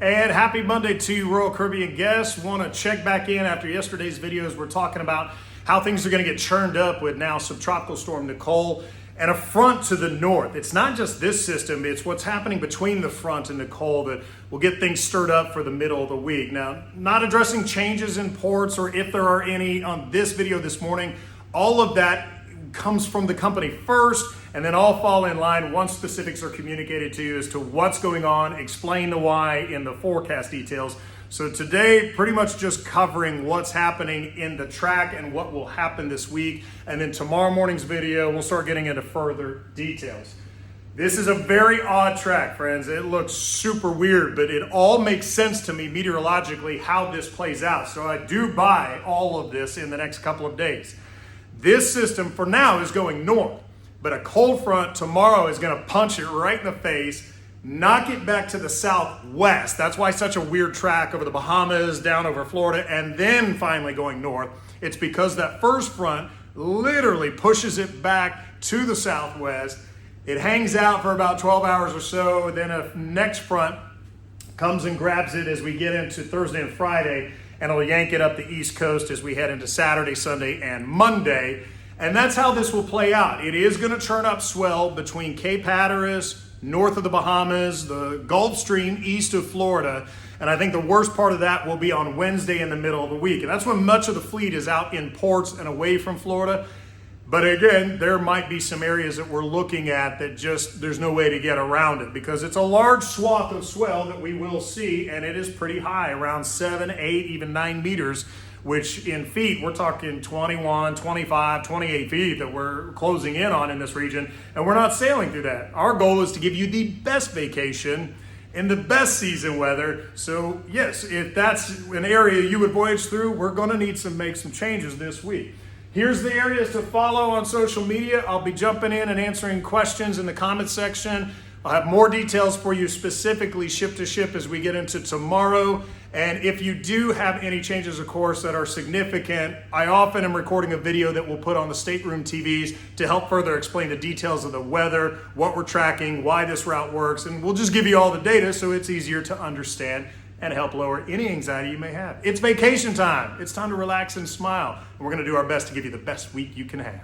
And happy Monday to you, Royal Caribbean guests. Want to check back in after yesterday's videos. We're talking about how things are going to get churned up with now Sub Tropical Storm Nicole and a front to the north. It's not just this system, it's what's happening between the front and Nicole that will get things stirred up for the middle of the week. Now, not addressing changes in ports or if there are any on this video this morning. All of that comes from the company first, and then all fall in line once specifics are communicated to you as to what's going on, explain the why in the forecast details. So today, pretty much just covering what's happening in the track and what will happen this week. And then tomorrow morning's video, we'll start getting into further details. This is a very odd track, friends. It looks super weird, but it all makes sense to me meteorologically how this plays out. So I do buy all of this in the next couple of days. This system for now is going north, but a cold front tomorrow is going to punch it right in the face, knock it back to the southwest. That's why such a weird track over the Bahamas, down over Florida, and then finally going north. It's because that first front literally pushes it back to the southwest. It hangs out for about 12 hours or so. Then a next front comes and grabs it as we get into Thursday and Friday, and it'll yank it up the East Coast as we head into Saturday, Sunday, and Monday. And that's how this will play out. It is going to churn up swell between Cape Hatteras, north of the Bahamas, the Gulf Stream, east of Florida. And I think the worst part of that will be on Wednesday in the middle of the week. And that's when much of the fleet is out in ports and away from Florida. But again, there might be some areas that we're looking at that just there's no way to get around it because it's a large swath of swell that we will see, and it is pretty high, around 7, 8, even 9 meters, which in feet, we're talking 21, 25, 28 feet that we're closing in on in this region, and we're not sailing through that. Our goal is to give you the best vacation in the best season weather. So yes, if that's an area you would voyage through, we're going to need to make some changes this week. Here's the areas to follow on social media. I'll be jumping in and answering questions in the comment section. I'll have more details for you specifically ship to ship as we get into tomorrow. And if you do have any changes, of course, that are significant, I often am recording a video that we'll put on the stateroom TVs to help further explain the details of the weather, what we're tracking, why this route works, and we'll just give you all the data so it's easier to understand and help lower any anxiety you may have. It's vacation time. It's time to relax and smile. And we're going to do our best to give you the best week you can have.